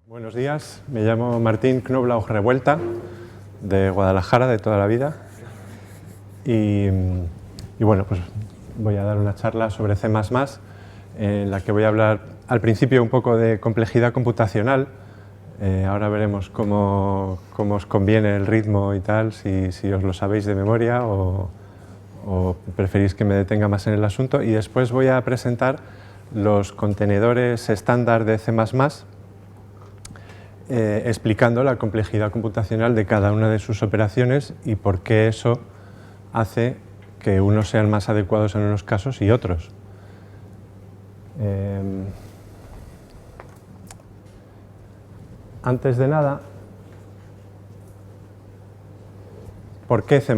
Buenos días, me llamo Martín Knoblauch Revuelta, de Guadalajara, de toda la vida. Y bueno, pues voy a dar una charla sobre C++, en la que voy a hablar al principio un poco de complejidad computacional. Ahora veremos cómo os conviene el ritmo y tal, si os lo sabéis de memoria o preferís que me detenga más en el asunto. Y después voy a presentar los contenedores estándar de C++, explicando la complejidad computacional de cada una de sus operaciones y por qué eso hace que unos sean más adecuados en unos casos y otros. Antes de nada, ¿por qué C++?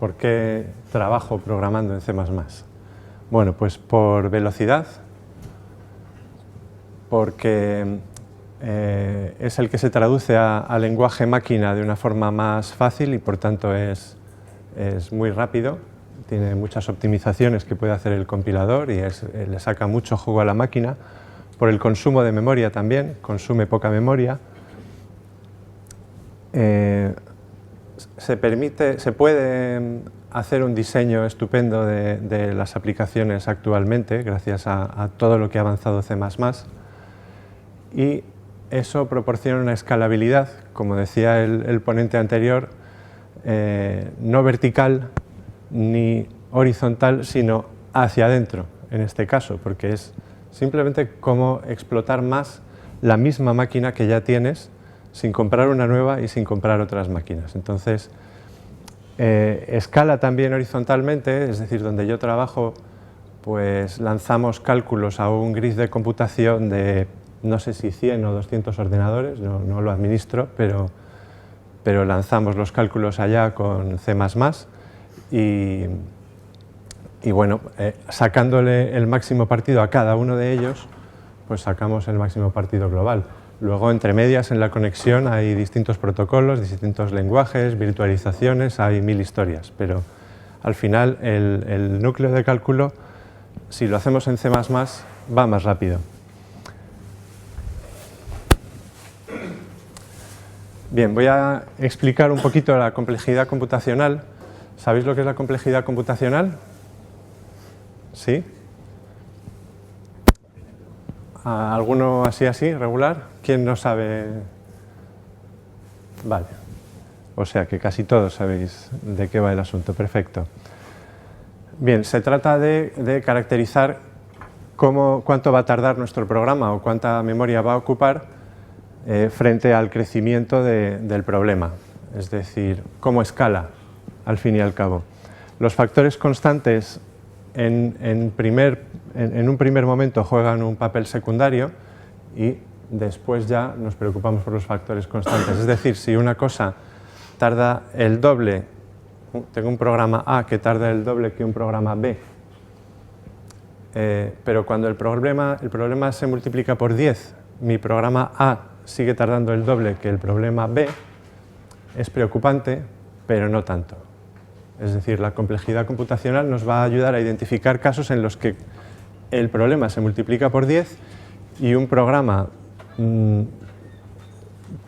¿Por qué trabajo programando en C++? Bueno, pues por velocidad, porque es el que se traduce a lenguaje máquina de una forma más fácil y por tanto es muy rápido, tiene muchas optimizaciones que puede hacer el compilador y le saca mucho jugo a la máquina. Por el consumo de memoria también, consume poca memoria. Se puede hacer un diseño estupendo de las aplicaciones actualmente gracias a todo lo que ha avanzado C++. Y eso proporciona una escalabilidad, como decía el ponente anterior, no vertical ni horizontal, sino hacia adentro, en este caso, porque es simplemente cómo explotar más la misma máquina que ya tienes sin comprar una nueva y sin comprar otras máquinas. Entonces, escala también horizontalmente, es decir, donde yo trabajo, pues lanzamos cálculos a un grid de computación de no sé si 100 o 200 ordenadores, no lo administro, pero lanzamos los cálculos allá con C++ y bueno, sacándole el máximo partido a cada uno de ellos, pues sacamos el máximo partido global. Luego, entre medias, en la conexión hay distintos protocolos, distintos lenguajes, virtualizaciones, hay 1000 historias, pero al final el núcleo de cálculo, si lo hacemos en C++, va más rápido. Bien, voy a explicar un poquito la complejidad computacional. ¿Sabéis lo que es la complejidad computacional? ¿Sí? ¿Alguno así, regular? ¿Quién no sabe? Vale. O sea que casi todos sabéis de qué va el asunto. Perfecto. Bien, se trata de caracterizar cuánto va a tardar nuestro programa o cuánta memoria va a ocupar frente al crecimiento del problema, es decir, cómo escala al fin y al cabo. Los factores constantes en un primer momento juegan un papel secundario y después ya nos preocupamos por los factores constantes. Es decir, si una cosa tarda el doble, tengo un programa A que tarda el doble que un programa B, pero cuando el problema se multiplica por 10, mi programa A sigue tardando el doble que el problema B, es preocupante, pero no tanto. Es decir, la complejidad computacional nos va a ayudar a identificar casos en los que el problema se multiplica por 10 y un programa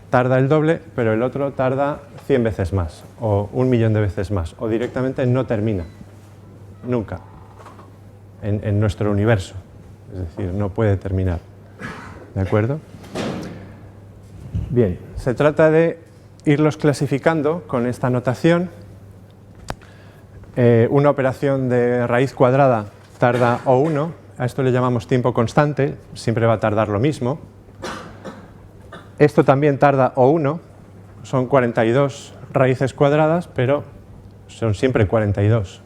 tarda el doble, pero el otro tarda 100 veces más, o 1.000.000 de veces más, o directamente no termina, nunca, en nuestro universo. Es decir, no puede terminar. ¿De acuerdo? Bien, se trata de irlos clasificando con esta notación. Una operación de raíz cuadrada tarda O1, a esto le llamamos tiempo constante, siempre va a tardar lo mismo. Esto también tarda O1, son 42 raíces cuadradas, pero son siempre 42.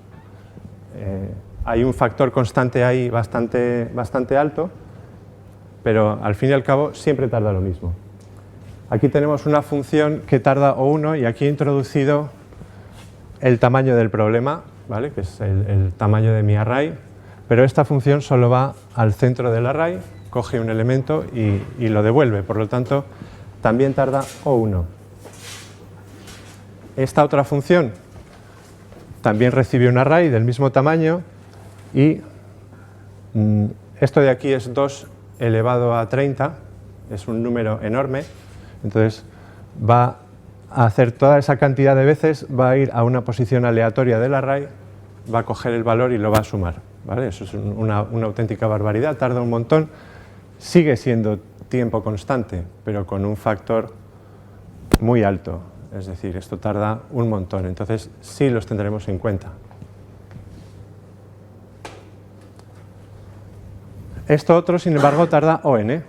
Hay un factor constante ahí bastante alto, pero al fin y al cabo siempre tarda lo mismo. Aquí tenemos una función que tarda O1 y aquí he introducido el tamaño del problema, ¿vale? Que es el tamaño de mi array, pero esta función solo va al centro del array, coge un elemento y lo devuelve, por lo tanto también tarda O1. Esta otra función también recibe un array del mismo tamaño y esto de aquí es 2 elevado a 30, es un número enorme, entonces va a hacer toda esa cantidad de veces, va a ir a una posición aleatoria del array, va a coger el valor y lo va a sumar, ¿vale? Eso es una auténtica barbaridad, tarda un montón, sigue siendo tiempo constante, pero con un factor muy alto, es decir, esto tarda un montón, entonces sí los tendremos en cuenta. Esto otro, sin embargo, tarda O(n).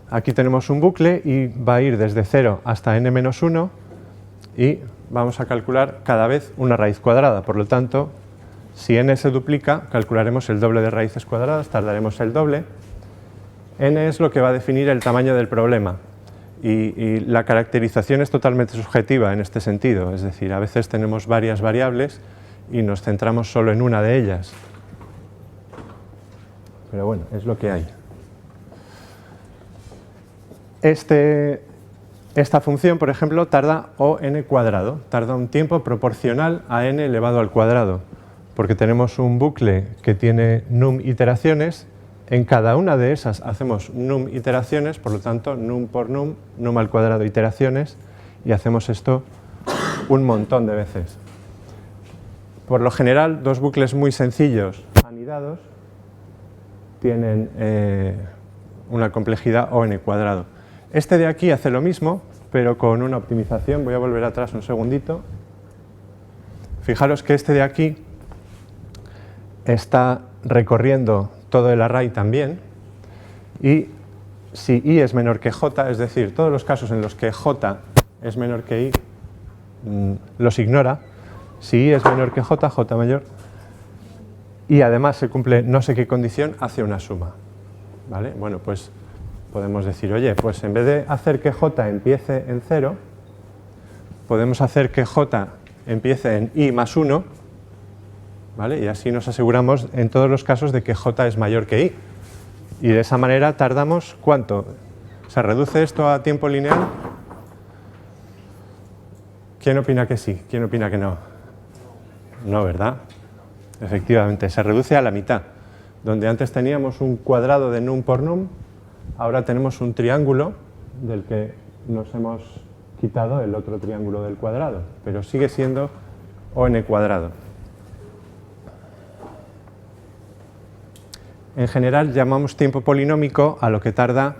Aquí tenemos un bucle y va a ir desde 0 hasta n-1 y vamos a calcular cada vez una raíz cuadrada. Por lo tanto, si n se duplica, calcularemos el doble de raíces cuadradas, tardaremos el doble. N es lo que va a definir el tamaño del problema y la caracterización es totalmente subjetiva en este sentido, es decir, a veces tenemos varias variables y nos centramos solo en una de ellas. Pero bueno, es lo que hay. Esta función, por ejemplo, tarda O(n², tarda un tiempo proporcional a n elevado al cuadrado, porque tenemos un bucle que tiene num iteraciones, en cada una de esas hacemos num iteraciones, por lo tanto, num por num, num al cuadrado iteraciones, y hacemos esto un montón de veces. Por lo general, dos bucles muy sencillos anidados tienen una complejidad O(n². Este de aquí hace lo mismo, pero con una optimización. Voy a volver atrás un segundito. Fijaros que este de aquí está recorriendo todo el array también, y si i es menor que j, es decir, todos los casos en los que j es menor que i, los ignora. Si i es menor que j, j mayor, y además se cumple no sé qué condición, hace una suma, ¿vale? Bueno, pues podemos decir, oye, pues en vez de hacer que j empiece en 0, podemos hacer que j empiece en i más 1, ¿vale? Y así nos aseguramos en todos los casos de que j es mayor que i. Y de esa manera tardamos, ¿cuánto? ¿Se reduce esto a tiempo lineal? ¿Quién opina que sí? ¿Quién opina que no? No, ¿verdad? Efectivamente, se reduce a la mitad. Donde antes teníamos un cuadrado de num por num, ahora tenemos un triángulo del que nos hemos quitado el otro triángulo del cuadrado, pero sigue siendo O(n². En general llamamos tiempo polinómico a lo que tarda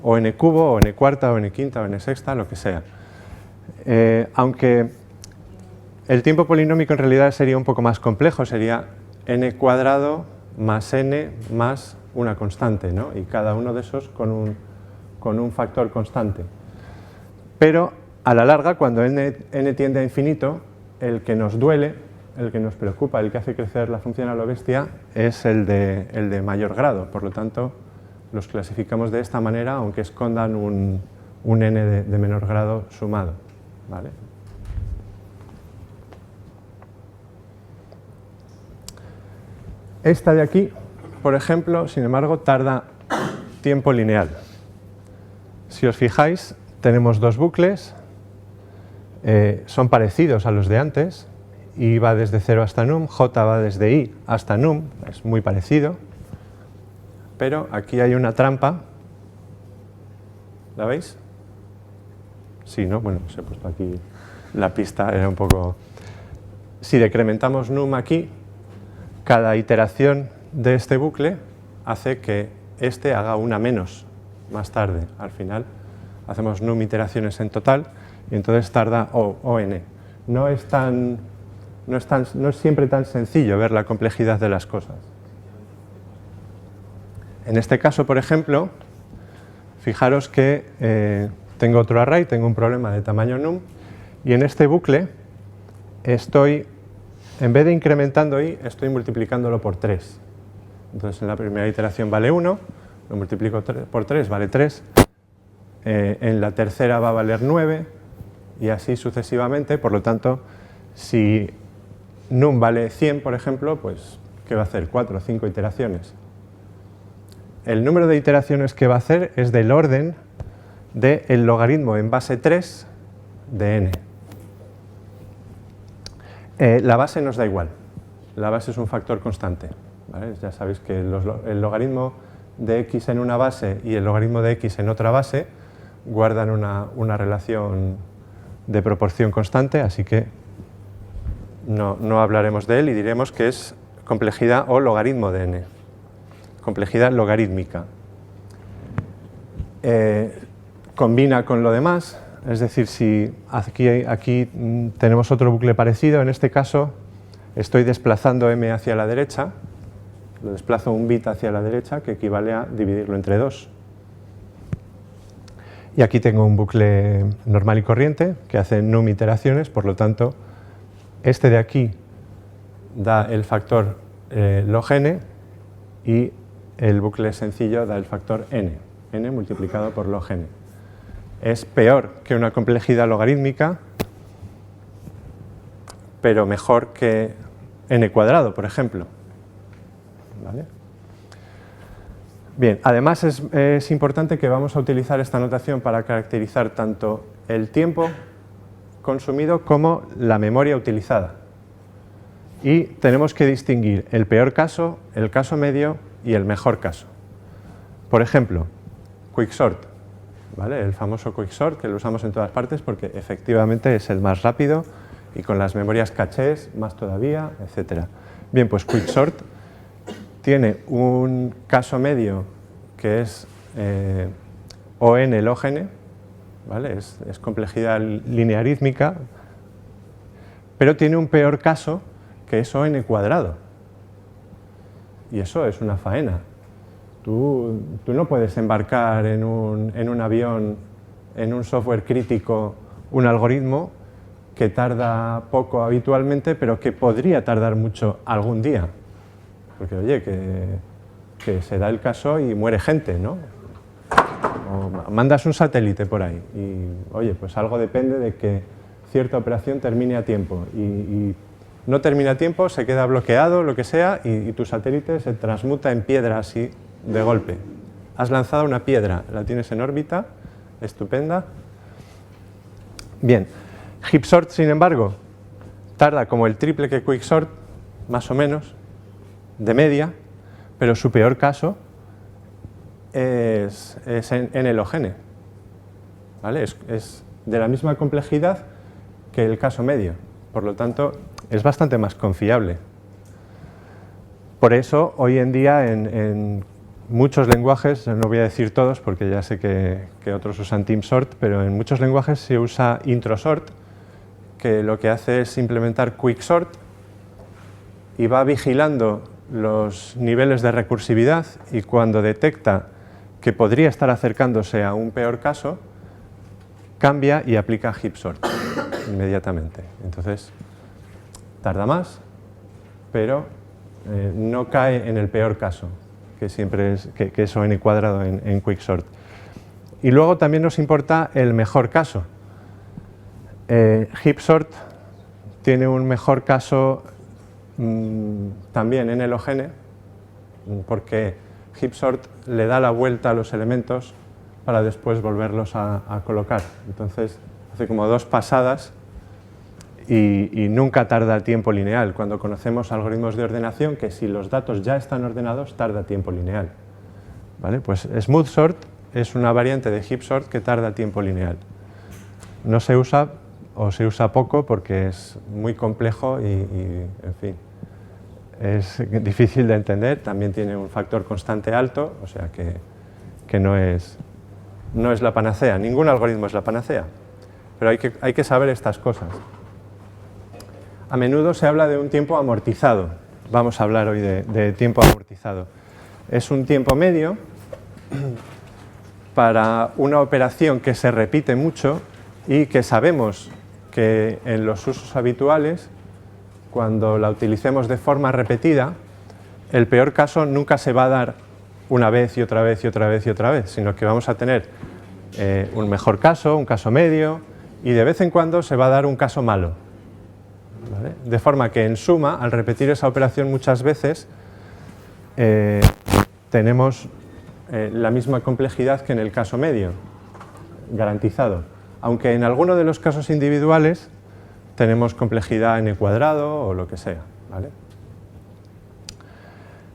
O(n³, O(n4), O(n5), O(n6), lo que sea. Aunque el tiempo polinómico en realidad sería un poco más complejo, sería n² más n más una constante, ¿no? Y cada uno de esos con un factor constante. Pero a la larga, cuando n tiende a infinito, el que nos duele, el que nos preocupa, el que hace crecer la función a lo bestia, es el de mayor grado. Por lo tanto, los clasificamos de esta manera, aunque escondan un n de menor grado sumado, ¿vale? Esta de aquí, por ejemplo, sin embargo, tarda tiempo lineal. Si os fijáis, tenemos dos bucles, son parecidos a los de antes, i va desde 0 hasta num, j va desde i hasta num, es muy parecido, pero aquí hay una trampa. ¿La veis? Sí, ¿no? Bueno, os he puesto aquí la pista, era un poco... Si decrementamos num aquí, cada iteración de este bucle hace que este haga una menos más tarde. Al final hacemos num iteraciones en total y entonces tarda O(n). No es siempre tan sencillo ver la complejidad de las cosas. En este caso, por ejemplo, fijaros que tengo otro array, tengo un problema de tamaño num, y en este bucle estoy, en vez de incrementando i, estoy multiplicándolo por 3. Entonces en la primera iteración vale 1, lo multiplico por 3, vale 3, en la tercera va a valer 9, y así sucesivamente. Por lo tanto, si num vale 100, por ejemplo, pues ¿qué va a hacer? 4 o 5 iteraciones. El número de iteraciones que va a hacer es del orden del logaritmo en base 3 de n. La base nos da igual, la base es un factor constante, ¿vale? Ya sabéis que el logaritmo de x en una base y el logaritmo de x en otra base guardan una relación de proporción constante, así que no hablaremos de él y diremos que es complejidad o logaritmo de n, complejidad logarítmica. Combina con lo demás, es decir, si aquí tenemos otro bucle parecido, en este caso estoy desplazando m hacia la derecha, lo desplazo un bit hacia la derecha, que equivale a dividirlo entre 2. Y aquí tengo un bucle normal y corriente que hace num iteraciones, por lo tanto, este de aquí da el factor log n y el bucle sencillo da el factor n multiplicado por log n. Es peor que una complejidad logarítmica, pero mejor que n cuadrado, por ejemplo. ¿Vale? Bien, además es importante que vamos a utilizar esta notación para caracterizar tanto el tiempo consumido como la memoria utilizada. Y tenemos que distinguir el peor caso, el caso medio y el mejor caso. Por ejemplo, quicksort, ¿vale? El famoso quicksort que lo usamos en todas partes porque efectivamente es el más rápido y con las memorias cachés más todavía, etc. Bien, pues quicksort tiene un caso medio que es ON log n, ¿vale? Es complejidad linearítmica, pero tiene un peor caso que es ON cuadrado. Y eso es una faena. Tú no puedes embarcar en un avión, en un software crítico, un algoritmo que tarda poco habitualmente, pero que podría tardar mucho algún día. Porque, oye, que se da el caso y muere gente, ¿no? O mandas un satélite por ahí y, oye, pues algo depende de que cierta operación termine a tiempo y no termina a tiempo, se queda bloqueado, lo que sea, y tu satélite se transmuta en piedra así de golpe. Has lanzado una piedra, la tienes en órbita, estupenda. Bien, heapsort, sin embargo, tarda como el triple que quicksort, más o menos, de media, pero su peor caso es n log n, ¿vale? Es de la misma complejidad que el caso medio, por lo tanto es bastante más confiable. Por eso hoy en día en muchos lenguajes, no voy a decir todos porque ya sé que otros usan teamsort, pero en muchos lenguajes se usa introsort, que lo que hace es implementar quicksort y va vigilando los niveles de recursividad y cuando detecta que podría estar acercándose a un peor caso, cambia y aplica heapsort inmediatamente. Entonces, tarda más, pero no cae en el peor caso, que siempre es ON cuadrado en quicksort. Y luego también nos importa el mejor caso. Heapsort tiene un mejor caso también n log n, porque heapsort le da la vuelta a los elementos para después volverlos a colocar. Entonces hace como dos pasadas y nunca tarda tiempo lineal. Cuando conocemos algoritmos de ordenación, que si los datos ya están ordenados, tarda tiempo lineal. ¿Vale? Pues smoothsort es una variante de heapsort que tarda tiempo lineal. No se usa o se usa poco porque es muy complejo y en fin, es difícil de entender. También tiene un factor constante alto, o sea que no es la panacea. Ningún algoritmo es la panacea, pero hay que saber estas cosas. A menudo se habla de un tiempo amortizado. Vamos a hablar hoy de tiempo amortizado. Es un tiempo medio para una operación que se repite mucho y que sabemos que en los usos habituales, cuando la utilicemos de forma repetida, el peor caso nunca se va a dar una vez y otra vez y otra vez y otra vez, sino que vamos a tener un mejor caso, un caso medio, y de vez en cuando se va a dar un caso malo. ¿Vale? De forma que en suma, al repetir esa operación muchas veces, tenemos la misma complejidad que en el caso medio, garantizado. Aunque en alguno de los casos individuales tenemos complejidad n cuadrado o lo que sea. ¿Vale?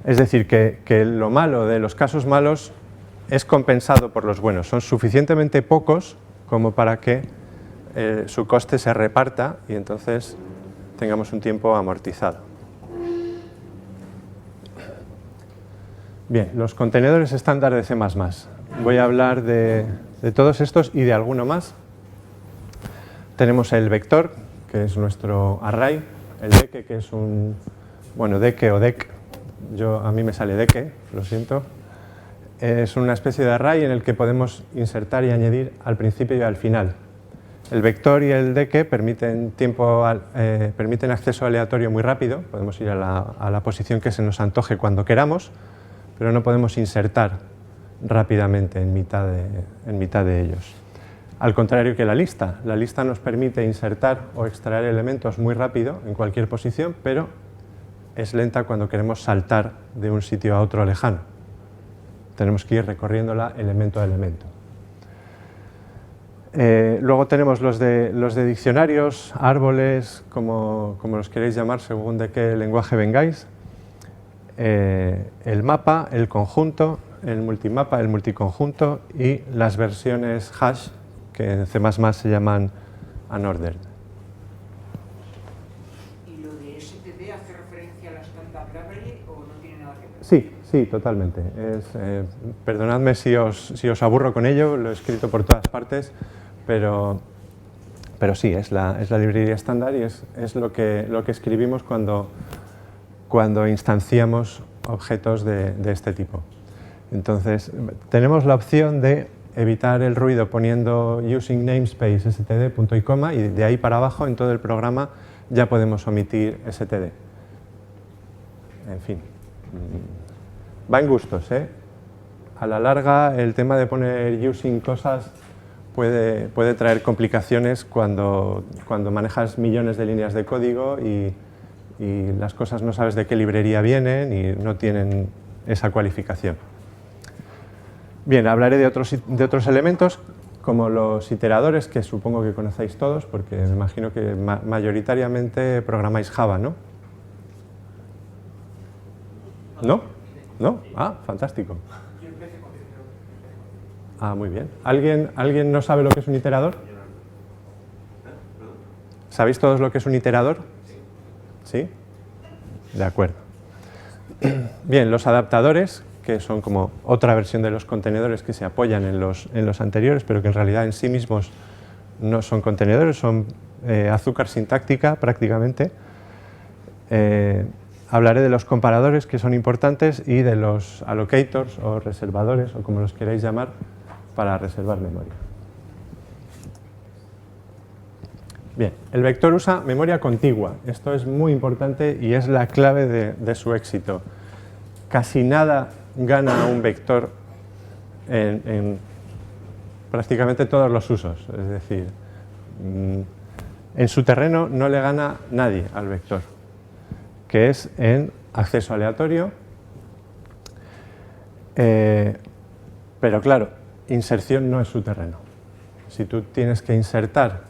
Es decir, que lo malo de los casos malos es compensado por los buenos. Son suficientemente pocos como para que su coste se reparta y entonces tengamos un tiempo amortizado. Bien, los contenedores estándar de C++. Voy a hablar de todos estos y de alguno más. Tenemos el vector, que es nuestro array, el deke, que es un, bueno, deke o dec, a mí me sale deke, lo siento. Es una especie de array en el que podemos insertar y añadir al principio y al final. El vector y el deke permiten acceso aleatorio muy rápido, podemos ir a la posición que se nos antoje cuando queramos, pero no podemos insertar rápidamente en mitad de ellos. Al contrario que la lista nos permite insertar o extraer elementos muy rápido en cualquier posición, pero es lenta cuando queremos saltar de un sitio a otro lejano. Tenemos que ir recorriéndola elemento a elemento. Luego tenemos los de diccionarios, árboles, como los queréis llamar según de qué lenguaje vengáis. El mapa, el conjunto, el multimapa, el multiconjunto y las versiones hash, que en C++ se llaman unordered. ¿Y lo de STD hace referencia a la Standard Library o no tiene nada que ver? Sí, totalmente. Perdonadme si os aburro con ello, lo he escrito por todas partes, pero sí, es la librería estándar y es lo que escribimos cuando instanciamos objetos de este tipo. Entonces, tenemos la opción de evitar el ruido poniendo using namespace std, punto y coma, y de ahí para abajo en todo el programa ya podemos omitir std. En fin, va en gustos, ¿eh? A la larga el tema de poner using cosas puede traer complicaciones cuando manejas millones de líneas de código y las cosas no sabes de qué librería vienen y no tienen esa cualificación. Bien, hablaré de otros elementos, como los iteradores, que supongo que conocéis todos, porque me imagino que mayoritariamente programáis Java, ¿no? ¿No? ¿No? Ah, fantástico. Ah, muy bien. ¿Alguien no sabe lo que es un iterador? ¿Sabéis todos lo que es un iterador? ¿Sí? De acuerdo. Bien, los adaptadores, que son como otra versión de los contenedores que se apoyan en los anteriores, pero que en realidad en sí mismos no son contenedores, son azúcar sintáctica prácticamente. Hablaré de los comparadores, que son importantes, y de los allocators o reservadores, o como los queráis llamar, para reservar memoria. Bien, el vector usa memoria contigua. Esto es muy importante y es la clave de su éxito. Casi nada gana un vector en prácticamente todos los usos. Es decir, en su terreno no le gana nadie al vector, que es en acceso aleatorio. Pero claro, inserción no es su terreno. Si tú tienes que insertar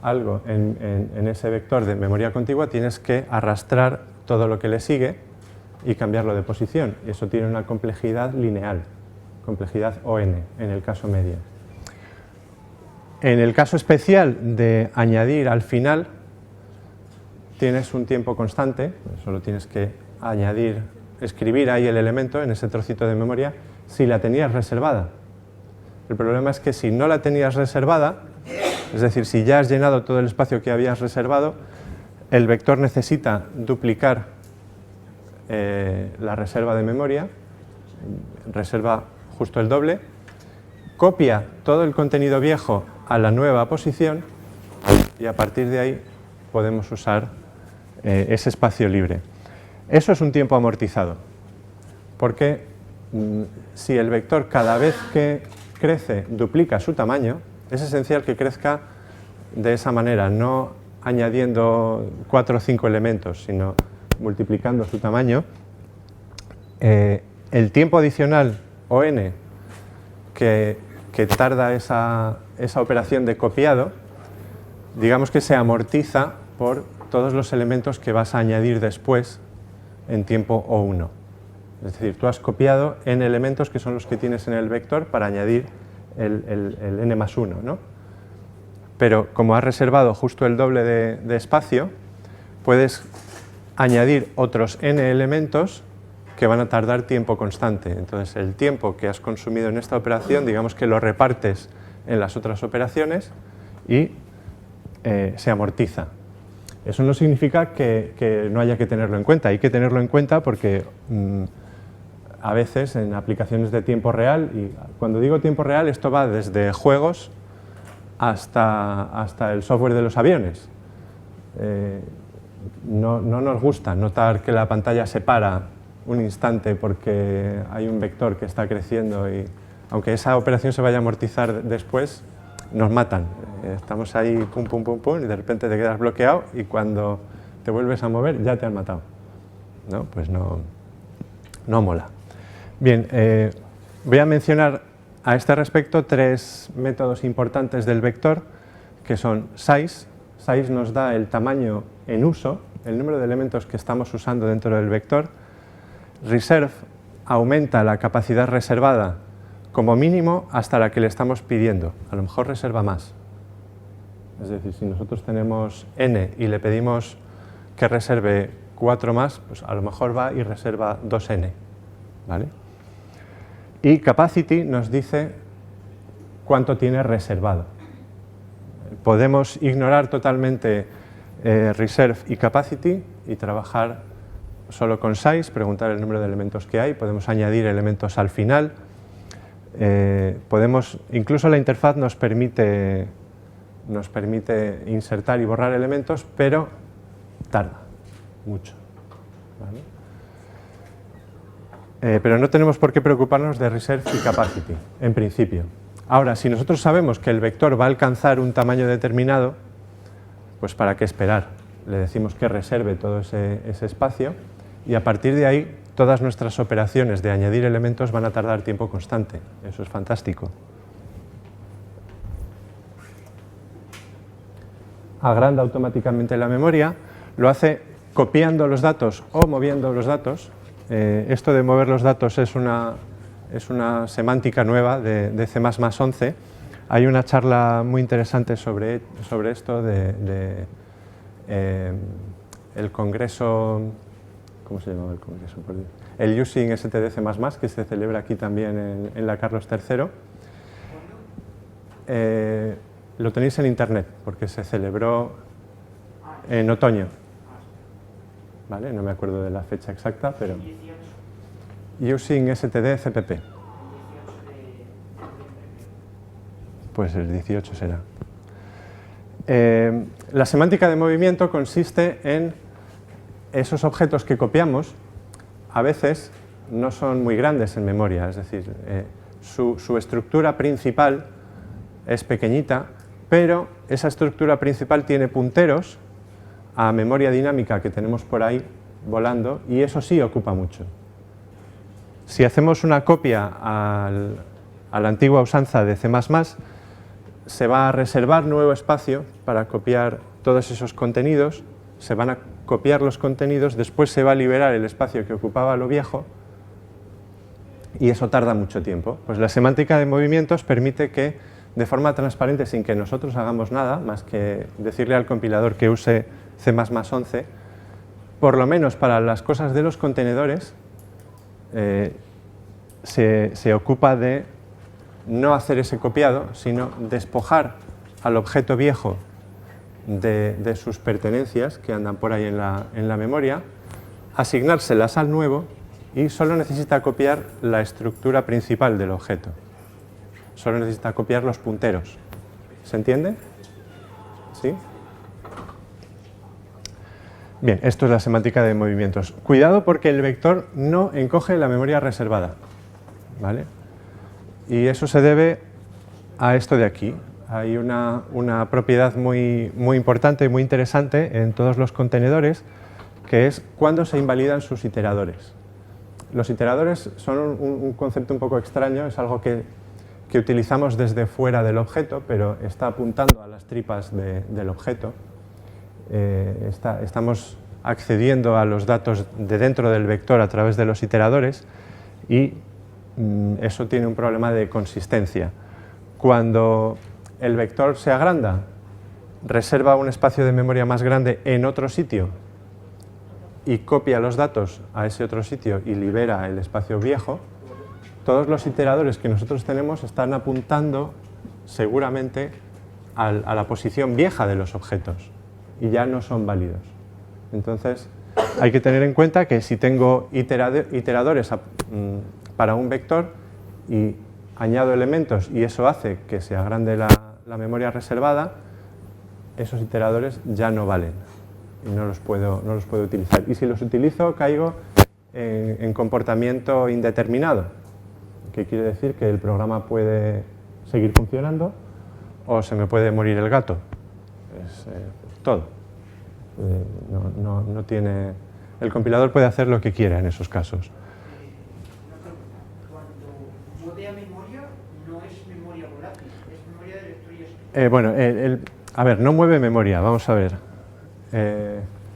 algo en ese vector de memoria contigua, tienes que arrastrar todo lo que le sigue y cambiarlo de posición. Y eso tiene una complejidad lineal, complejidad ON en el caso medio. En el caso especial de añadir al final, tienes un tiempo constante, solo tienes que escribir ahí el elemento en ese trocito de memoria si la tenías reservada. El problema es que si no la tenías reservada, es decir, si ya has llenado todo el espacio que habías reservado, el vector necesita duplicar la reserva de memoria, reserva justo el doble, copia todo el contenido viejo a la nueva posición y a partir de ahí podemos usar ese espacio libre. Eso es un tiempo amortizado, porque si el vector cada vez que crece duplica su tamaño, es esencial que crezca de esa manera, no añadiendo 4 o 5 elementos, sino multiplicando su tamaño. El tiempo adicional ON que tarda esa operación de copiado, digamos que se amortiza por todos los elementos que vas a añadir después en tiempo O1. Es decir, tú has copiado n elementos que son los que tienes en el vector para añadir el n más 1, ¿no? Pero como has reservado justo el doble de espacio, puedes añadir otros n elementos que van a tardar tiempo constante. Entonces, el tiempo que has consumido en esta operación, digamos que lo repartes en las otras operaciones y se amortiza. Eso no significa que no haya que tenerlo en cuenta. Hay que tenerlo en cuenta porque a veces en aplicaciones de tiempo real, y cuando digo tiempo real, esto va desde juegos hasta el software de los aviones. No nos gusta notar que la pantalla se para un instante porque hay un vector que está creciendo y aunque esa operación se vaya a amortizar después, nos matan. Estamos ahí pum, pum, pum, pum y de repente te quedas bloqueado y cuando te vuelves a mover ya te han matado. ¿No? Pues no mola. Bien, voy a mencionar a este respecto 3 métodos importantes del vector que son size. Size nos da el tamaño en uso, el número de elementos que estamos usando dentro del vector. Reserve aumenta la capacidad reservada como mínimo hasta la que le estamos pidiendo. A lo mejor reserva más. Es decir, si nosotros tenemos n y le pedimos que reserve 4 más, pues a lo mejor va y reserva 2n. ¿Vale? Y capacity nos dice cuánto tiene reservado. Podemos ignorar totalmente reserve y capacity y trabajar solo con size, preguntar el número de elementos que hay, podemos añadir elementos al final. Incluso la interfaz nos permite insertar y borrar elementos, pero tarda mucho. ¿Vale? Pero no tenemos por qué preocuparnos de reserve y capacity, en principio. Ahora, si nosotros sabemos que el vector va a alcanzar un tamaño determinado, pues ¿para qué esperar? Le decimos que reserve todo ese espacio y a partir de ahí todas nuestras operaciones de añadir elementos van a tardar tiempo constante. Eso es fantástico. Agranda automáticamente la memoria, lo hace copiando los datos o moviendo los datos. Esto de mover los datos es una semántica nueva de C++11. Hay una charla muy interesante sobre esto el congreso, ¿cómo se llamaba el congreso? El Using STD++, que se celebra aquí también en la Carlos III. Lo tenéis en internet, porque se celebró en otoño. ¿Vale? No me acuerdo de la fecha exacta, pero... Using STD CPP. Pues el 18 será. La semántica de movimiento consiste en esos objetos que copiamos, a veces no son muy grandes en memoria, es decir, su estructura principal es pequeñita, pero esa estructura principal tiene punteros a memoria dinámica que tenemos por ahí volando y eso sí ocupa mucho. Si hacemos una copia a la antigua usanza de C++, se va a reservar nuevo espacio para copiar todos esos contenidos, se van a copiar los contenidos, después se va a liberar el espacio que ocupaba lo viejo y eso tarda mucho tiempo. Pues la semántica de movimientos permite que de forma transparente, sin que nosotros hagamos nada, más que decirle al compilador que use C++11, por lo menos para las cosas de los contenedores, se ocupa de no hacer ese copiado, sino despojar al objeto viejo de sus pertenencias que andan por ahí en la memoria, asignárselas al nuevo y solo necesita copiar la estructura principal del objeto. Solo necesita copiar los punteros. ¿Se entiende? ¿Sí? Bien, esto es la semántica de movimientos. Cuidado porque el vector no encoge la memoria reservada. ¿Vale? Y eso se debe a esto de aquí. Hay una propiedad muy importante y muy interesante en todos los contenedores, que es cuándo se invalidan sus iteradores. Los iteradores son un concepto un poco extraño, es algo que utilizamos desde fuera del objeto, pero está apuntando a las tripas del objeto. Estamos accediendo a los datos de dentro del vector a través de los iteradores y eso tiene un problema de consistencia. Cuando el vector se agranda, reserva un espacio de memoria más grande en otro sitio y copia los datos a ese otro sitio y libera el espacio viejo, todos los iteradores que nosotros tenemos están apuntando seguramente a la posición vieja de los objetos y ya no son válidos. Entonces, hay que tener en cuenta que si tengo iteradores para un vector y añado elementos y eso hace que se agrande la memoria reservada, esos iteradores ya no valen y no los puedo utilizar. Y si los utilizo, caigo en comportamiento indeterminado, que quiere decir que el programa puede seguir funcionando o se me puede morir el gato. Es todo. No tiene, el compilador puede hacer lo que quiera en esos casos. Cuando mueve a memoria, no es memoria volátil, es memoria de lectura y escritura. Bueno, a ver, no mueve memoria, vamos a ver.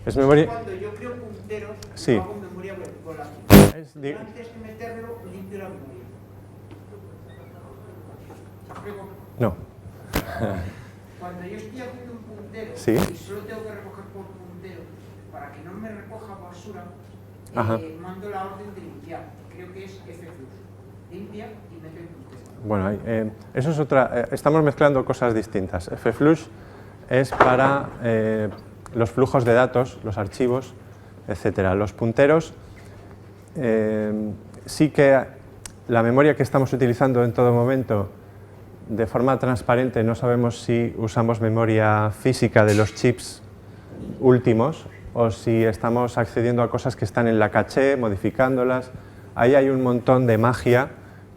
Es memoria. Cuando yo creo punteros, sí. hago memoria volátil. Antes de meterlo, limpio la memoria. No. Cuando yo estoy haciendo un puntero sí. y solo tengo que recoger por puntero, para que no me recoja basura, mando la orden de limpiar. Creo que es fflux. Limpia y mete el puntero. Bueno, eso es otra. Estamos mezclando cosas distintas. fflux es para los flujos de datos, los archivos, etcétera. Los punteros, sí que la memoria que estamos utilizando en todo momento, de forma transparente, no sabemos si usamos memoria física de los chips últimos o si estamos accediendo a cosas que están en la caché, modificándolas. Ahí hay un montón de magia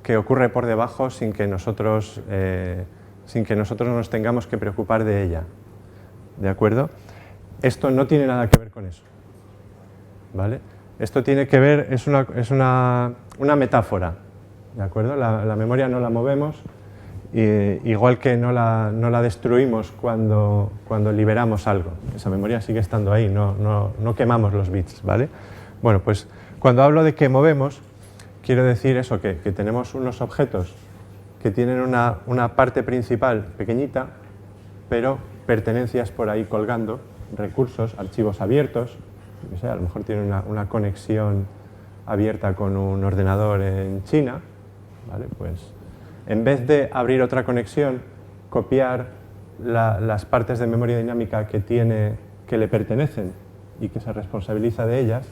que ocurre por debajo sin que nosotros nos tengamos que preocupar de ella. ¿De acuerdo? Esto no tiene nada que ver con eso. ¿Vale? Esto tiene que ver, es una metáfora. ¿De acuerdo? La memoria no la movemos. Igual que no la destruimos cuando liberamos algo. Esa memoria sigue estando ahí, no quemamos los bits, ¿vale? Bueno, pues cuando hablo de que movemos, quiero decir eso, que tenemos unos objetos que tienen una parte principal pequeñita, pero pertenencias por ahí colgando, recursos, archivos abiertos, no sé, a lo mejor tienen una conexión abierta con un ordenador en China, ¿vale? Pues en vez de abrir otra conexión, copiar las partes de memoria dinámica que le pertenecen y que se responsabiliza de ellas,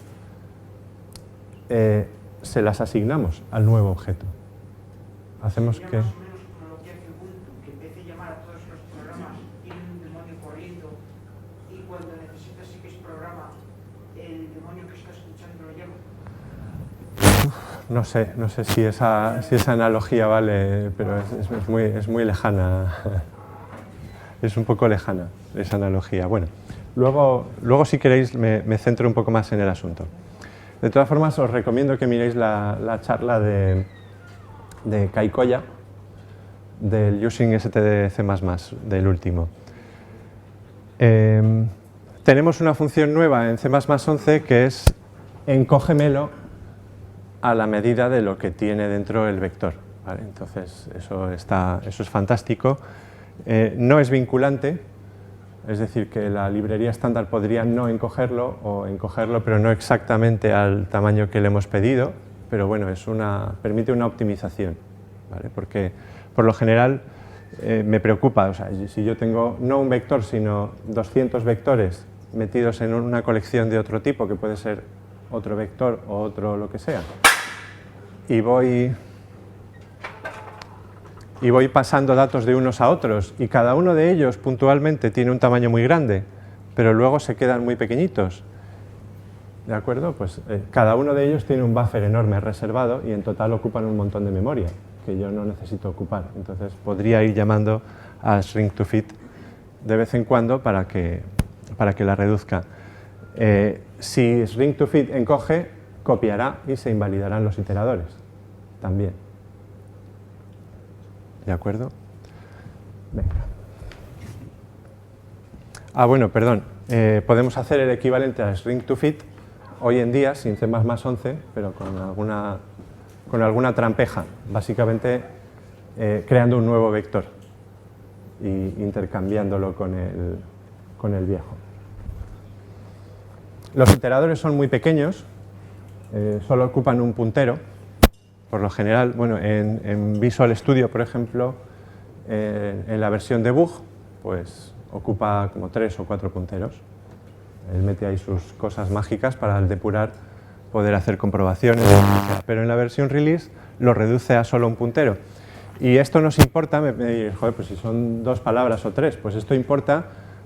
se las asignamos al nuevo objeto. Hacemos que... Más o menos como lo que hace Ubuntu, que en vez de llamar a todos los programas, tiene un demonio corriendo y cuando necesitas X programa, el demonio que está escuchando lo llama. No sé si esa analogía vale, pero es muy lejana. Es un poco lejana esa analogía. Bueno, luego si queréis me centro un poco más en el asunto. De todas formas, os recomiendo que miréis la charla de Kai Koya, del Using STD++, del último. Tenemos una función nueva en C++11 que es encógemelo a la medida de lo que tiene dentro el vector, ¿vale? Entonces, eso es fantástico. No es vinculante, es decir, que la librería estándar podría no encogerlo o encogerlo, pero no exactamente al tamaño que le hemos pedido, pero bueno, permite una optimización, ¿vale? Porque por lo general me preocupa, o sea, si yo tengo no un vector, sino 200 vectores metidos en una colección de otro tipo, que puede ser otro vector o otro lo que sea, y voy pasando datos de unos a otros y cada uno de ellos puntualmente tiene un tamaño muy grande, pero luego se quedan muy pequeñitos. ¿De acuerdo? Pues cada uno de ellos tiene un buffer enorme reservado y en total ocupan un montón de memoria que yo no necesito ocupar. Entonces podría ir llamando a shrink2fit de vez en cuando para que la reduzca. Si shrink2fit encoge, copiará y se invalidarán los iteradores también. ¿De acuerdo? Venga. Bueno, perdón. podemos hacer el equivalente a string to fit hoy en día sin C++11, pero con alguna trampeja, básicamente creando un nuevo vector e intercambiándolo con el viejo. Los iteradores son muy pequeños, solo ocupan un puntero. Por lo general, bueno, en Visual Studio, por ejemplo, en la versión debug, pues ocupa como 3 o 4 punteros. Él mete ahí sus cosas mágicas para al depurar poder hacer comprobaciones, pero en la versión release lo reduce a solo un puntero. Y esto nos importa, me diréis, joder, pues si son 2 palabras o 3, pues esto importa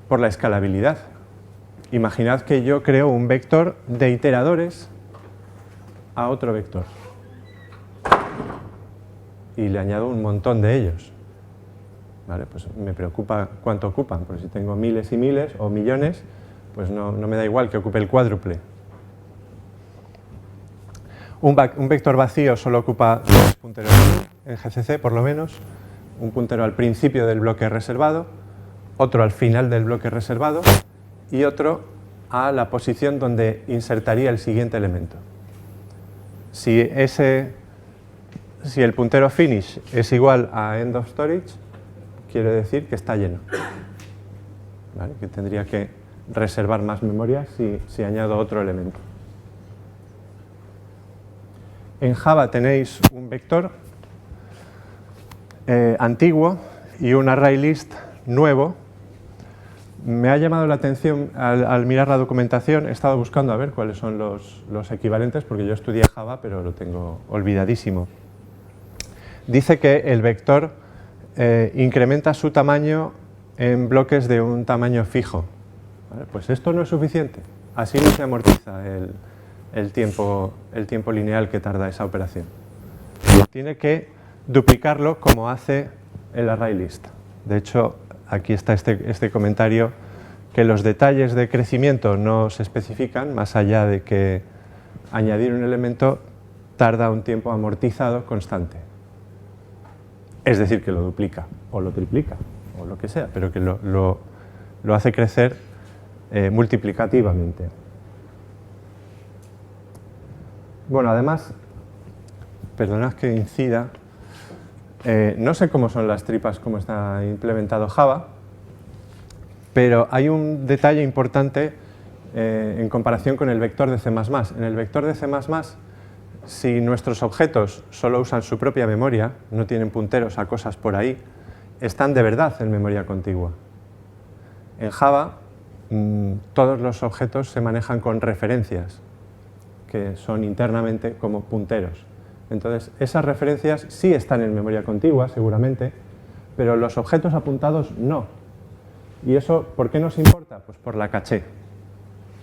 por la escalabilidad. Imaginad que yo creo un vector de iteradores a otro vector y le añado un montón de ellos. Vale, pues me preocupa cuánto ocupan, porque si tengo miles y miles o millones, pues no me da igual que ocupe el cuádruple. Un vector vacío solo ocupa 2 punteros en GCC, por lo menos. Un puntero al principio del bloque reservado, otro al final del bloque reservado y otro a la posición donde insertaría el siguiente elemento. Si el puntero finish es igual a end of storage, quiere decir que está lleno. ¿Vale? Que tendría que reservar más memoria si añado otro elemento. En Java tenéis un vector antiguo y un array list nuevo. Me ha llamado la atención al mirar la documentación, he estado buscando a ver cuáles son los equivalentes, porque yo estudié Java, pero lo tengo olvidadísimo. Dice que el vector incrementa su tamaño en bloques de un tamaño fijo. ¿Vale? Pues esto no es suficiente, así no se amortiza el tiempo lineal que tarda esa operación. Tiene que duplicarlo como hace el array list. De hecho, aquí está este comentario que los detalles de crecimiento no se especifican, más allá de que añadir un elemento tarda un tiempo amortizado constante. Es decir, que lo duplica, o lo triplica, o lo que sea, pero que lo hace crecer multiplicativamente. Bueno, además, perdonad que incida, no sé cómo son las tripas, cómo está implementado Java, pero hay un detalle importante en comparación con el vector de C++. En el vector de C++, si nuestros objetos solo usan su propia memoria, no tienen punteros a cosas por ahí, están de verdad en memoria contigua. En Java, todos los objetos se manejan con referencias, que son internamente como punteros. Entonces, esas referencias sí están en memoria contigua, seguramente, pero los objetos apuntados no. ¿Y eso por qué nos importa? Pues por la caché.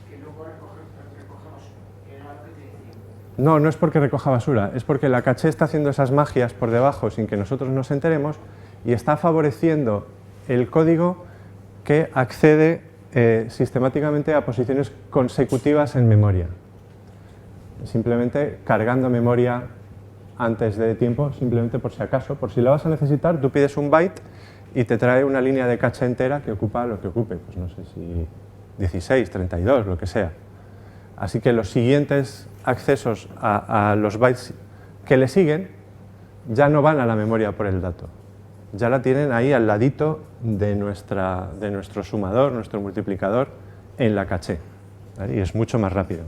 Que luego recogemos, que era lo que te decía. No, no es porque recoja basura, es porque la caché está haciendo esas magias por debajo sin que nosotros nos enteremos y está favoreciendo el código que accede sistemáticamente a posiciones consecutivas en memoria. Simplemente cargando memoria antes de tiempo, simplemente por si acaso. Por si la vas a necesitar, tú pides un byte y te trae una línea de caché entera que ocupa lo que ocupe, pues no sé si 16, 32, lo que sea. Así que los siguientes accesos a los bytes que le siguen ya no van a la memoria por el dato. Ya la tienen ahí al ladito de nuestro sumador, nuestro multiplicador, en la caché. ¿Vale? Y es mucho más rápido.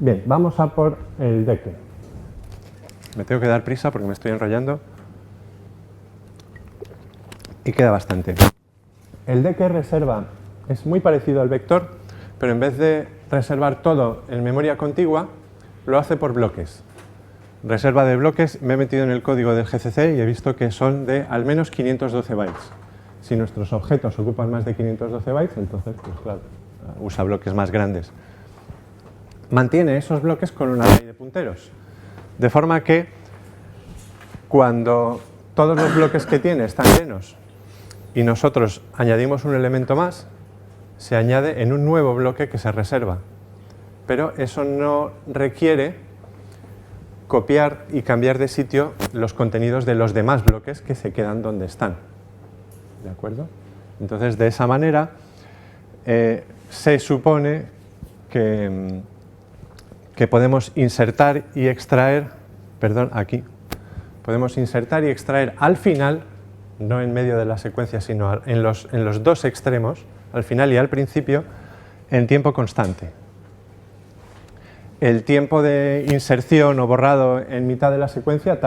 Bien, vamos a por el deque. Me tengo que dar prisa porque me estoy enrollando. Y queda bastante. El deque reserva es muy parecido al vector, pero en vez de reservar todo en memoria contigua, lo hace por bloques. Reserva de bloques, me he metido en el código del GCC y he visto que son de al menos 512 bytes. Si nuestros objetos ocupan más de 512 bytes, entonces, pues claro, usa bloques más grandes. Mantiene esos bloques con un array de punteros, de forma que cuando todos los bloques que tiene están llenos y nosotros añadimos un elemento más, se añade en un nuevo bloque que se reserva. Pero eso no requiere copiar y cambiar de sitio los contenidos de los demás bloques que se quedan donde están. ¿de acuerdo? Entonces, de esa manera, se supone que podemos insertar y extraer, perdón, aquí, podemos insertar y extraer al final, no en medio de la secuencia, sino en los dos extremos, al final y al principio, en tiempo constante. El tiempo de inserción o borrado en mitad de la secuencia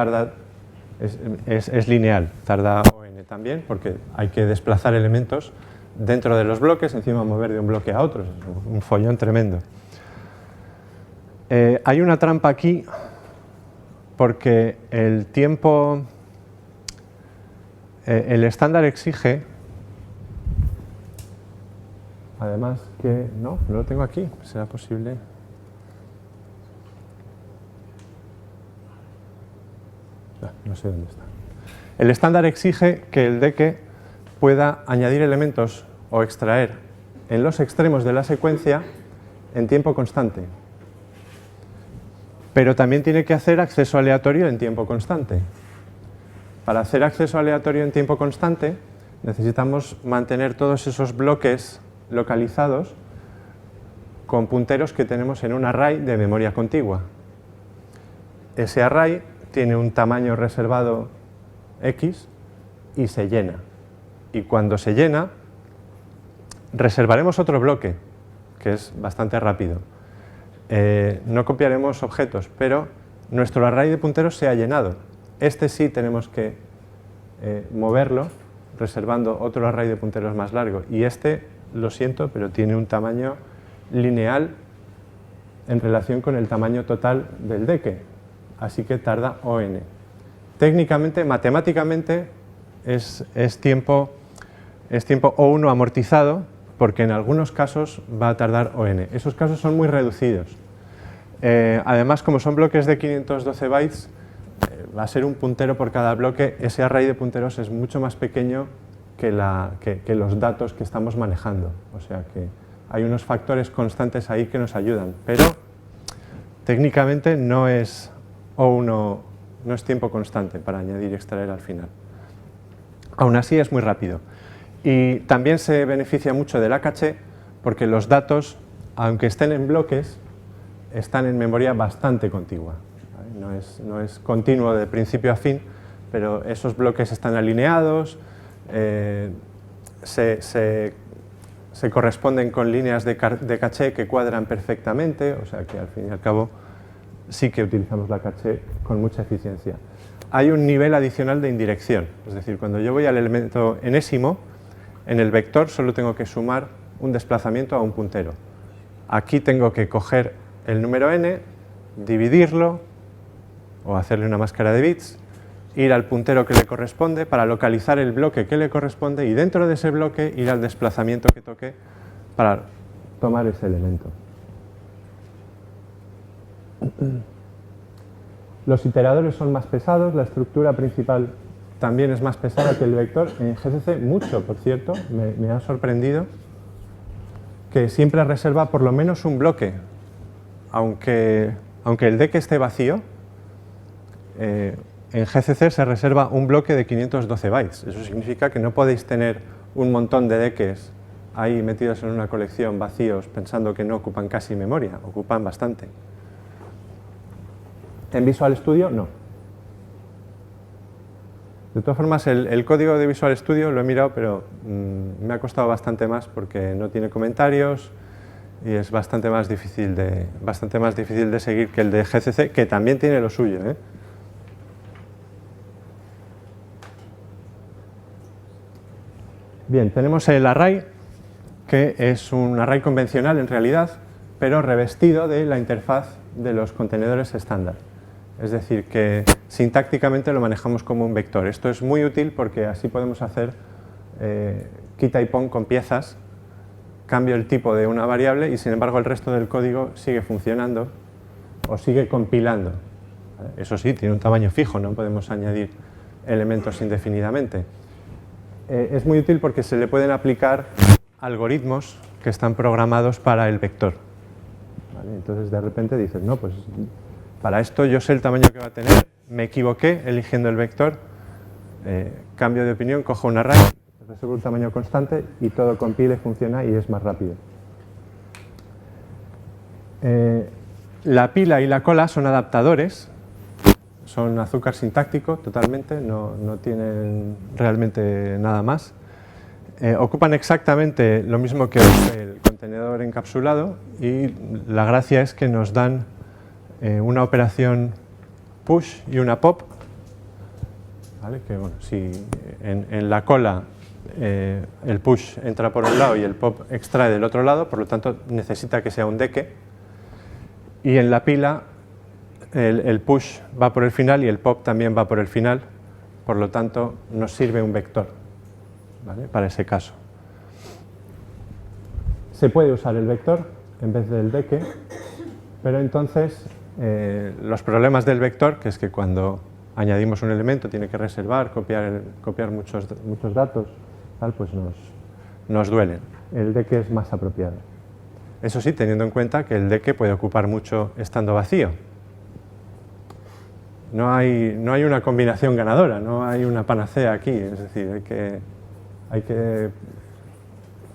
es lineal, tarda ON también, porque hay que desplazar elementos dentro de los bloques, encima mover de un bloque a otro, es un follón tremendo. Hay una trampa aquí, porque el tiempo, el estándar exige, además que, no lo tengo aquí, ¿será posible? No sé dónde está. El estándar exige que el deque pueda añadir elementos o extraer en los extremos de la secuencia en tiempo constante. Pero también tiene que hacer acceso aleatorio en tiempo constante. Para hacer acceso aleatorio en tiempo constante necesitamos mantener todos esos bloques localizados con punteros que tenemos en un array de memoria contigua. Ese array tiene un tamaño reservado X y se llena. Y cuando se llena, reservaremos otro bloque, que es bastante rápido. No copiaremos objetos, pero nuestro array de punteros se ha llenado. Este sí tenemos que moverlo, reservando otro array de punteros más largo. Y este, lo siento, pero tiene un tamaño lineal en relación con el tamaño total del deque. Así que tarda ON. Técnicamente, matemáticamente, es tiempo O1 amortizado, porque en algunos casos va a tardar ON. Esos casos son muy reducidos. Además, como son bloques de 512 bytes, va a ser un puntero por cada bloque. Ese array de punteros es mucho más pequeño que los datos que estamos manejando. O sea que hay unos factores constantes ahí que nos ayudan. Pero técnicamente no es O1, no es tiempo constante para añadir y extraer al final. Aún así es muy rápido. Y también se beneficia mucho de la caché porque los datos, aunque estén en bloques, están en memoria bastante contigua. ¿Vale? No es continuo de principio a fin, pero esos bloques están alineados, se corresponden con líneas de caché que cuadran perfectamente, o sea que al fin y al cabo sí que utilizamos la caché con mucha eficiencia. Hay un nivel adicional de indirección, es decir, cuando yo voy al elemento enésimo, en el vector solo tengo que sumar un desplazamiento a un puntero. Aquí tengo que coger el número n, dividirlo o hacerle una máscara de bits, ir al puntero que le corresponde para localizar el bloque que le corresponde y dentro de ese bloque ir al desplazamiento que toque para tomar ese elemento. Los iteradores son más pesados, la estructura principal también es más pesada que el vector. En GCC mucho, por cierto, me ha sorprendido que siempre reserva por lo menos un bloque, aunque el deque esté vacío, en GCC se reserva un bloque de 512 bytes. Eso significa que no podéis tener un montón de deques ahí metidos en una colección vacíos pensando que no ocupan casi memoria, ocupan bastante. En Visual Studio, no. De todas formas, el código de Visual Studio lo he mirado, pero me ha costado bastante más porque no tiene comentarios y es bastante más difícil de seguir que el de GCC, que también tiene lo suyo, ¿eh? Bien, tenemos el array, que es un array convencional en realidad, pero revestido de la interfaz de los contenedores estándar. Es decir, que sintácticamente lo manejamos como un vector. Esto es muy útil porque así podemos hacer quita y pon con piezas, cambio el tipo de una variable y sin embargo el resto del código sigue funcionando o sigue compilando. Eso sí, tiene un tamaño fijo, no podemos añadir elementos indefinidamente. Es muy útil porque se le pueden aplicar algoritmos que están programados para el vector. ¿Vale? Entonces de repente dices, no, pues para esto yo sé el tamaño que va a tener, me equivoqué eligiendo el vector, cambio de opinión, cojo un array, reservo un tamaño constante y todo compile, funciona y es más rápido. La pila y la cola son adaptadores, son azúcar sintáctico totalmente, no tienen realmente nada más. Ocupan exactamente lo mismo que el contenedor encapsulado y la gracia es que nos dan una operación push y una pop, ¿vale? Que, bueno, si en la cola el push entra por un lado y el pop extrae del otro lado, por lo tanto necesita que sea un deque, y en la pila el push va por el final y el pop también va por el final, por lo tanto nos sirve un vector, ¿vale? Para ese caso. Se puede usar el vector en vez del deque, pero entonces los problemas del vector, que es que cuando añadimos un elemento tiene que reservar, copiar muchos datos, tal, pues nos duelen. El deque es más apropiado. Eso sí, teniendo en cuenta que el deque puede ocupar mucho estando vacío. No hay una combinación ganadora, no hay una panacea aquí, es decir, hay que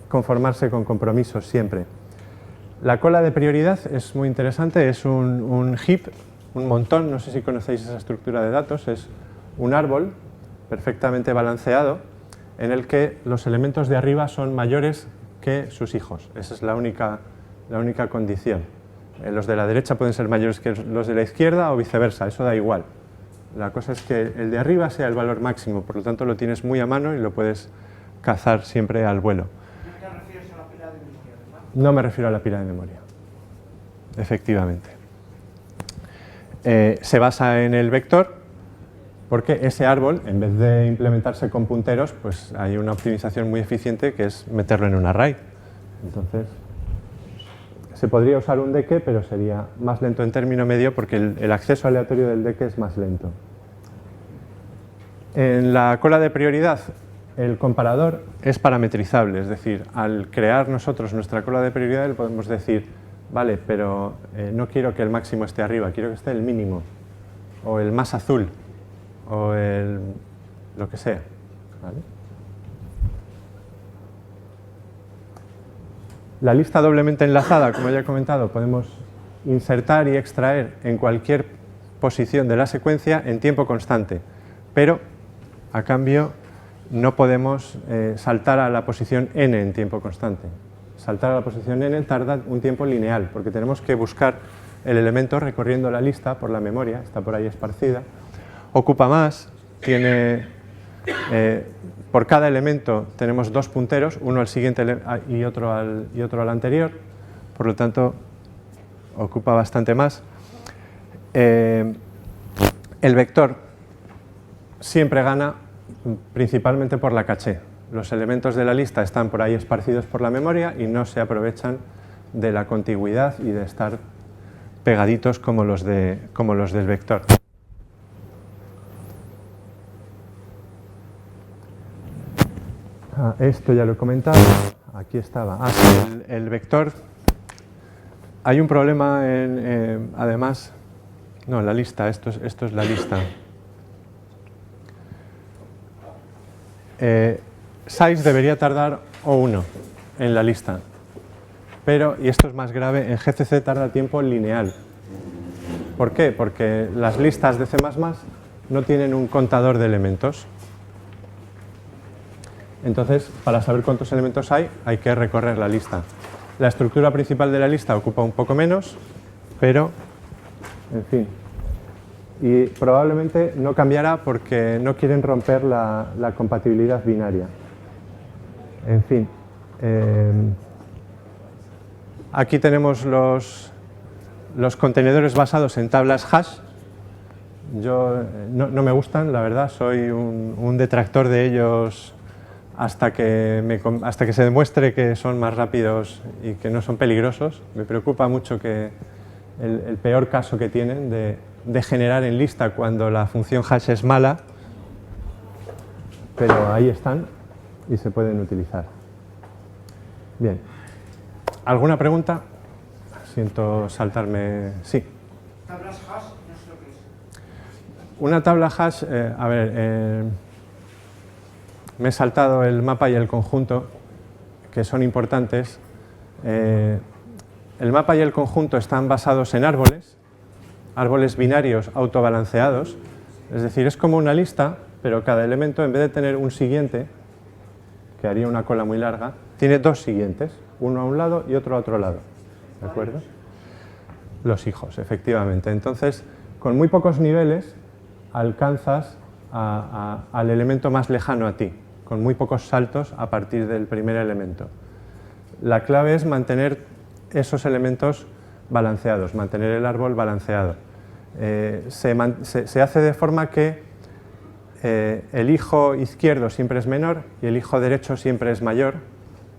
conformarse con compromisos siempre. La cola de prioridad es muy interesante, es un heap, un montón, no sé si conocéis esa estructura de datos, es un árbol perfectamente balanceado en el que los elementos de arriba son mayores que sus hijos. Esa es la única condición. Los de la derecha pueden ser mayores que los de la izquierda o viceversa, eso da igual. La cosa es que el de arriba sea el valor máximo, por lo tanto lo tienes muy a mano y lo puedes cazar siempre al vuelo. ¿No te refieres a la pila de memoria, verdad? No me refiero a la pila de memoria, efectivamente. Se basa en el vector porque ese árbol, en vez de implementarse con punteros, pues hay una optimización muy eficiente que es meterlo en un array. Entonces, se podría usar un deque, pero sería más lento en término medio porque el acceso aleatorio del deque es más lento. En la cola de prioridad, el comparador es parametrizable, es decir, al crear nosotros nuestra cola de prioridad le podemos decir, vale, pero no quiero que el máximo esté arriba, quiero que esté el mínimo, o el más azul, o lo que sea, ¿vale? La lista doblemente enlazada, como ya he comentado, podemos insertar y extraer en cualquier posición de la secuencia en tiempo constante, pero a cambio no podemos saltar a la posición n en tiempo constante. Saltar a la posición n tarda un tiempo lineal, porque tenemos que buscar el elemento recorriendo la lista por la memoria, está por ahí esparcida. Ocupa más, tiene... por cada elemento tenemos dos punteros, uno al siguiente y otro al anterior, por lo tanto ocupa bastante más. El vector siempre gana principalmente por la caché. Los elementos de la lista están por ahí esparcidos por la memoria y no se aprovechan de la contigüidad y de estar pegaditos como los del vector. Esto ya lo he comentado, aquí estaba. Sí, el vector, hay un problema además, no, la lista, esto es la lista. Size debería tardar O1 en la lista, pero, y esto es más grave, en GCC tarda tiempo lineal. ¿Por qué? Porque las listas de C++ no tienen un contador de elementos. Entonces, para saber cuántos elementos hay que recorrer la lista. La estructura principal de la lista ocupa un poco menos, pero, en fin. Y probablemente no cambiará porque no quieren romper la compatibilidad binaria. En fin. Aquí tenemos los contenedores basados en tablas hash. Yo no me gustan, la verdad, soy un detractor de ellos hasta que se demuestre que son más rápidos y que no son peligrosos. Me preocupa mucho que el peor caso que tienen de generar en lista cuando la función hash es mala, pero ahí están y se pueden utilizar. Bien. ¿Alguna pregunta? Siento saltarme. Sí. Tablas hash, no sé lo que es. Una tabla hash, a ver, me he saltado el mapa y el conjunto, que son importantes. El mapa y el conjunto están basados en árboles binarios autobalanceados, es decir, es como una lista, pero cada elemento, en vez de tener un siguiente, que haría una cola muy larga, tiene dos siguientes, uno a un lado y otro a otro lado. ¿De acuerdo? Los hijos, efectivamente. Entonces, con muy pocos niveles alcanzas al elemento más lejano a ti, con muy pocos saltos a partir del primer elemento. La clave es mantener esos elementos balanceados, mantener el árbol balanceado. Se hace de forma que el hijo izquierdo siempre es menor y el hijo derecho siempre es mayor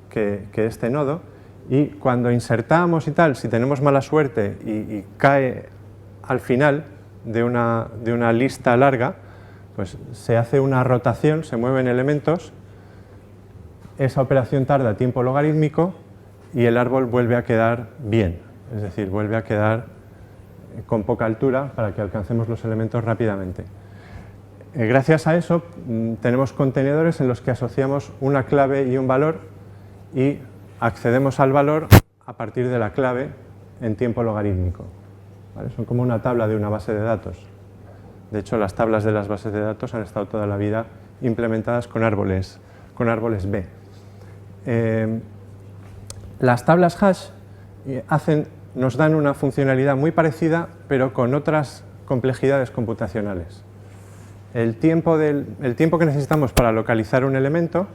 que este nodo, y cuando insertamos y tal, si tenemos mala suerte y cae al final de una lista larga, pues se hace una rotación, se mueven elementos, esa operación tarda tiempo logarítmico y el árbol vuelve a quedar bien, es decir, vuelve a quedar con poca altura para que alcancemos los elementos rápidamente. Gracias a eso tenemos contenedores en los que asociamos una clave y un valor y accedemos al valor a partir de la clave en tiempo logarítmico. ¿Vale? Son como una tabla de una base de datos. De hecho, las tablas de las bases de datos han estado toda la vida implementadas con árboles B. Las tablas hash nos dan una funcionalidad muy parecida, pero con otras complejidades computacionales. El tiempo que necesitamos para localizar un elemento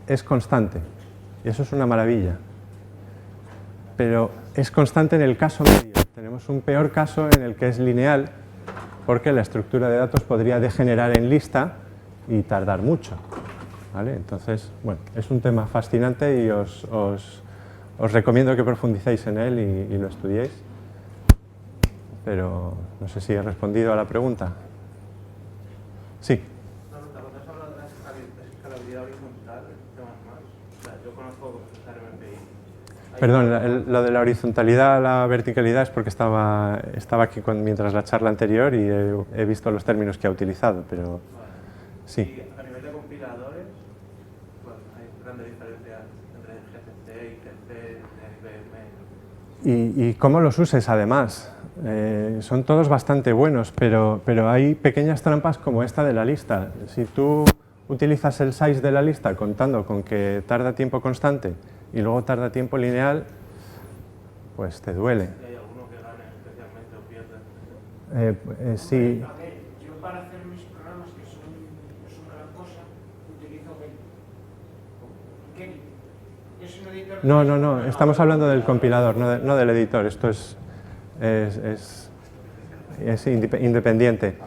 es constante, y eso es una maravilla. Pero es constante en el caso medio. Tenemos un peor caso en el que es lineal, porque la estructura de datos podría degenerar en lista y tardar mucho. ¿Vale? Entonces, bueno, es un tema fascinante y os recomiendo que profundicéis en él y lo estudiéis. Pero no sé si he respondido a la pregunta. Sí. Cuando has hablado de la escalabilidad horizontal, temas más. O sea, yo conozco RMPI. Perdón, lo de la horizontalidad a la verticalidad es porque estaba aquí mientras la charla anterior y he visto los términos que ha utilizado, pero Vale. sí. Y a nivel de compiladores, pues hay grandes diferencias entre GCC, ICC, NVM. Y cómo los uses además. Son todos bastante buenos, pero hay pequeñas trampas como esta de la lista. Si tú utilizas el size de la lista contando con que tarda tiempo constante y luego tarda tiempo lineal, pues te duele. ¿Y hay alguno que gane especialmente o pierde? Sí. A ver, yo para hacer mis programas, que son gran cosa, utilizo Kenny. Es un editor. No, estamos hablando del compilador, no del editor. Esto es independiente.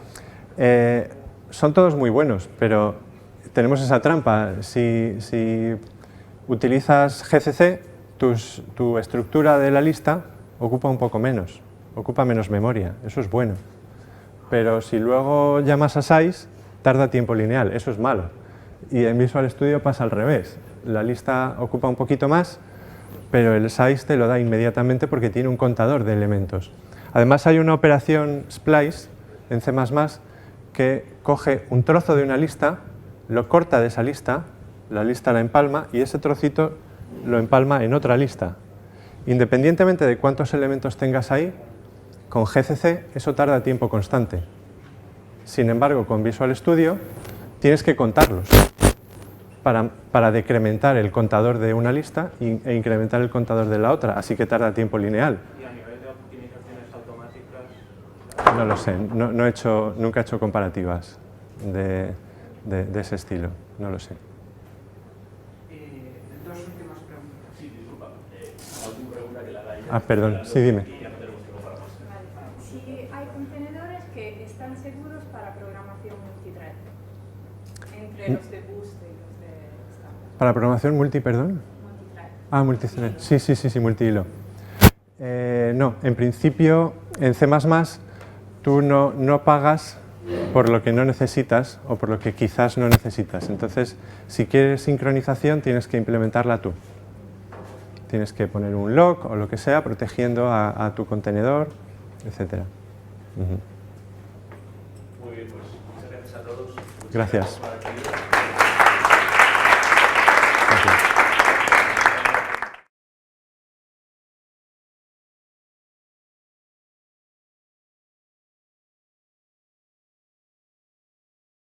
Son todos muy buenos, pero tenemos esa trampa. Si utilizas GCC, tu estructura de la lista ocupa un poco menos, ocupa menos memoria, eso es bueno. Pero si luego llamas a size, tarda tiempo lineal, eso es malo. Y en Visual Studio pasa al revés, la lista ocupa un poquito más, pero el size te lo da inmediatamente porque tiene un contador de elementos. Además hay una operación splice en C++ que coge un trozo de una lista, lo corta de esa lista, la lista la empalma y ese trocito lo empalma en otra lista. Independientemente de cuántos elementos tengas ahí, con GCC eso tarda tiempo constante. Sin embargo, con Visual Studio tienes que contarlos para decrementar el contador de una lista e incrementar el contador de la otra, así que tarda tiempo lineal. Y a nivel de optimizaciones automáticas, No lo sé, nunca he hecho comparativas de ese estilo, no lo sé. Dos últimas preguntas. Sí, disculpa, la última pregunta que le haga ella. Ah, perdón, sí, dime. Y ya no tenemos tiempo para más. Si hay contenedores que están seguros para programación multithread, entre los de Boost y los de estándar. ¿Para programación multithread? Ah, multithread. Sí, multihilo. No, en principio en C++ tú no pagas por lo que no necesitas o por lo que quizás no necesitas. Entonces, si quieres sincronización, tienes que implementarla tú. Tienes que poner un lock o lo que sea, protegiendo a tu contenedor, etc. Muy bien, pues muchas gracias a todos. Gracias. Por aquí.